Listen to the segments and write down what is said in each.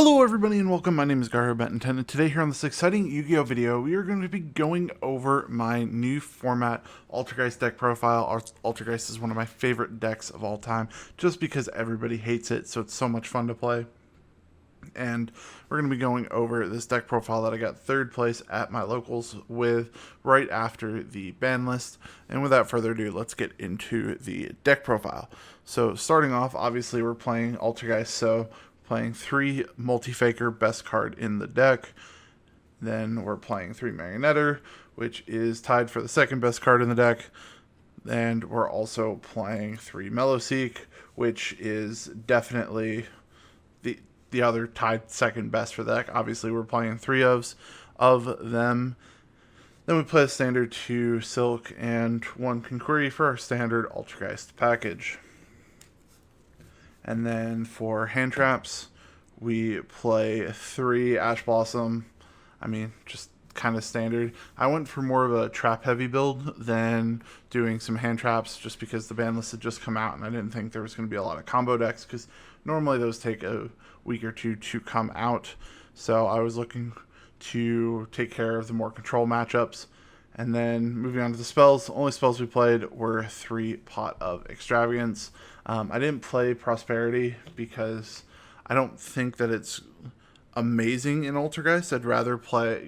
Hello everybody and welcome, my name is GaaraOfBentonYGO, and today here on this exciting Yu-Gi-Oh video, we are going to be going over my new format Altergeist deck profile. Altergeist is one of my favorite decks of all time, just because everybody hates it, so it's so much fun to play. And we're going to be going over this deck profile that I got third place at my locals with right after the ban list. And without further ado, let's get into the deck profile. So starting off, obviously we're playing Altergeist, so playing 3 Multi-Faker, best card in the deck. Then we're playing 3 Marionetter, which is tied for the second best card in the deck. And we're also playing 3 Mellowseek, which is definitely the other tied second best for the deck. Obviously, we're playing 3 of them. Then we play a standard 2 Silk and 1 Conqueree for our standard Altergeist package. And then for hand traps, we play 3 Ash Blossom. I mean, just kind of standard. I went for more of a trap heavy build than doing some hand traps, just because the ban list had just come out and I didn't think there was going to be a lot of combo decks, because normally those take a week or two to come out. So I was looking to take care of the more control matchups. And then moving on to the spells, the only spells we played were 3 Pot of Extravagance. I didn't play Prosperity because I don't think that it's amazing in Altergeist. I'd rather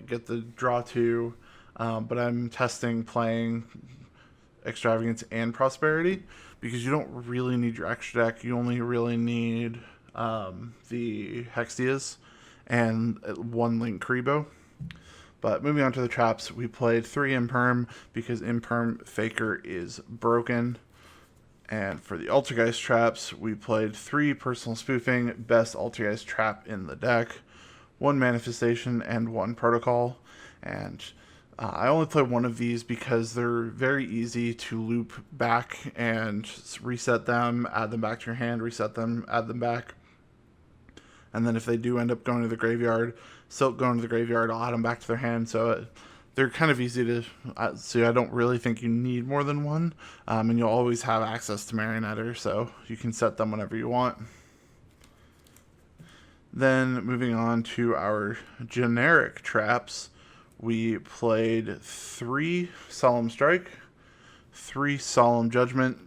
get the draw 2, but I'm testing playing Extravagance and Prosperity because you don't really need your extra deck. You only really need the Hextias and 1 Link Kribo. But moving on to the traps, we played 3 Imperm because Imperm Faker is broken. And for the Altergeist traps, we played 3 Personal Spoofing, best Altergeist trap in the deck, 1 Manifestation, and 1 Protocol. And I only play 1 of these because they're very easy to loop back and reset them, add them back to your hand, reset them, add them back. And then if they do end up going to the graveyard, Silk going to the graveyard, I'll add them back to their hand. So they're kind of easy to see. I don't really think you need more than 1. And you'll always have access to Marionetter, so you can set them whenever you want. Then moving on to our generic traps, we played 3 Solemn Strike, 3 Solemn Judgment.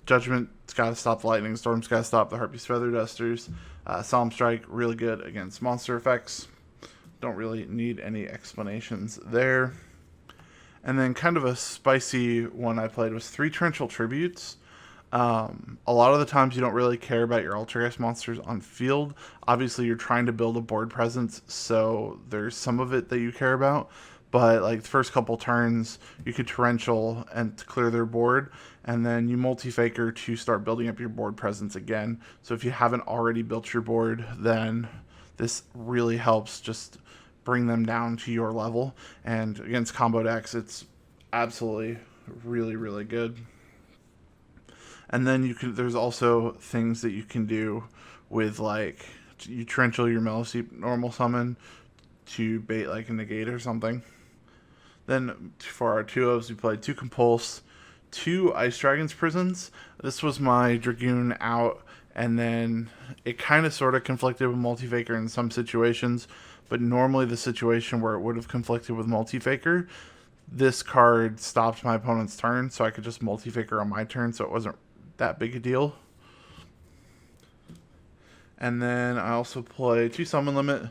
Judgment's got to stop the Lightning Storm's got to stop the Harpy's Feather Dusters. Solemn Strike, really good against monster effects. Don't really need any explanations there. And then kind of a spicy one I played was 3 Torrential Tributes. A lot of the times you don't really care about your Altergeist monsters on field. Obviously you're trying to build a board presence, so there's some of it that you care about. But like the first couple turns, you could Torrential and to clear their board, and then you Multi-Faker to start building up your board presence again. So if you haven't already built your board, then this really helps just bring them down to your level. And against combo decks, it's absolutely really, really good. And then there's also things that you can do with, like, you Torrential your Mellowseek normal summon to bait like a negate or something. Then for our 2-ofs, we played 2 Compulse, 2 Ice Dragon's Prisons. This was my Dragoon out, and then it kind of sort of conflicted with Multi-Faker in some situations, but normally the situation where it would have conflicted with Multi-Faker, this card stopped my opponent's turn, so I could just Multi-Faker on my turn, so it wasn't that big a deal. And then I also play 2 Summon Limit.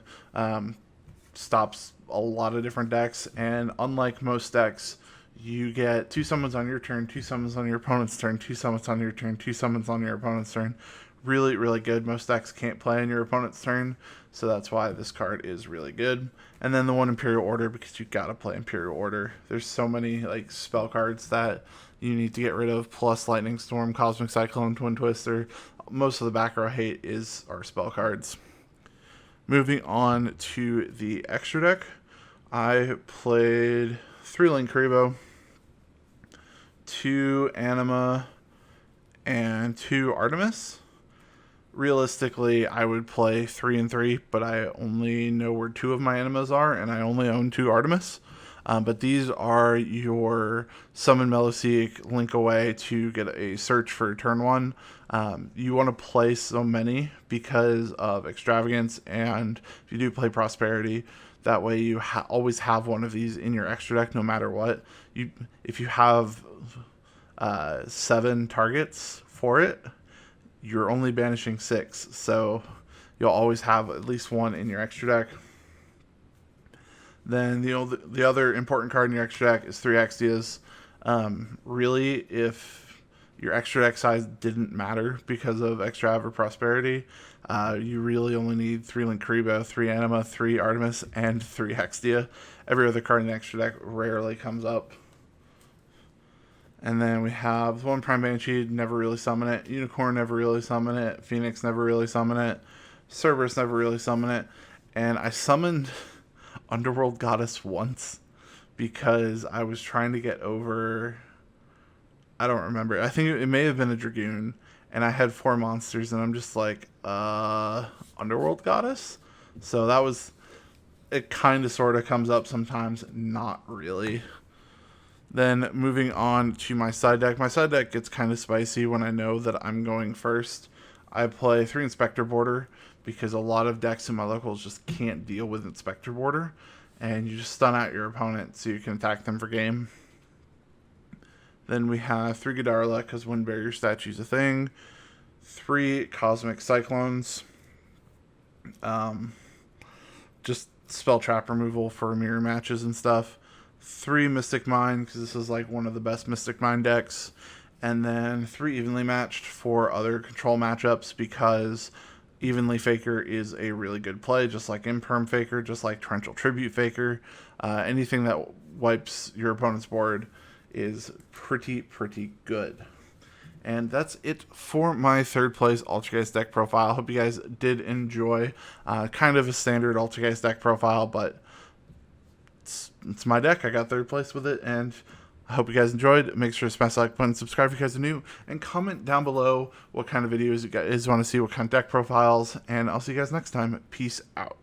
Stops a lot of different decks, and unlike most decks, you get 2 summons on your turn, 2 summons on your opponent's turn, 2 summons on your turn, 2 summons on your opponent's turn. Really, really good. Most decks can't play on your opponent's turn, so that's why this card is really good. And then the 1 Imperial Order, because you gotta play Imperial Order. There's so many like spell cards that you need to get rid of, plus Lightning Storm, Cosmic Cyclone, Twin Twister. Most of the back row hate is our spell cards. Moving on to the extra deck, I played 3 Link Kribo, 2 Anima, and 2 Artemis. Realistically, I would play 3 and 3, but I only know where 2 of my Animas are, and I only own 2 Artemis. But these are your summon Meloseek, link away to get a search for turn 1. You want to play so many because of extravagance, and if you do play prosperity, that way you always have one of these in your extra deck no matter what. If you have 7 targets for it, you're only banishing 6, so you'll always have at least one in your extra deck. Then the other important card in your extra deck is 3 Exdias. Really, if your extra deck size didn't matter because of Extrav or Prosperity, you really only need 3 Linkuriboh, 3 Anima, 3 Artemis, and 3 Hextia. Every other card in the extra deck rarely comes up. And then we have 1 Prime Banshee, never really summon it. Unicorn, never really summon it. Phoenix, never really summon it. Cerberus, never really summon it. And I summoned Underworld Goddess once because I was trying to get over, I don't remember, I think it may have been a Dragoon, and I had 4 monsters, and I'm just like, Underworld Goddess? So that was, it kind of sort of comes up sometimes, not really. Then moving on to my side deck. My side deck gets kind of spicy when I know that I'm going first. I play 3 Inspector Border because a lot of decks in my locals just can't deal with Inspector Border, and you just stun out your opponent so you can attack them for game. Then we have 3 Godarla because Wind Barrier Statue's a thing. 3 Cosmic Cyclones. Just spell trap removal for mirror matches and stuff. 3 Mystic Mine because this is like one of the best Mystic Mine decks. And then 3 Evenly Matched for other control matchups because Evenly Faker is a really good play, just like Imperm Faker, just like Torrential Tribute Faker. Anything that wipes your opponent's board is pretty good. And that's it for my 3rd place Altergeist deck profile. Hope you guys did enjoy. Kind of a standard Altergeist deck profile, but it's my deck. I got 3rd place with it, and I hope you guys enjoyed. Make sure to smash the like button, subscribe if you guys are new, and comment down below what kind of videos you guys want to see, what kind of deck profiles, and I'll see you guys next time. Peace out.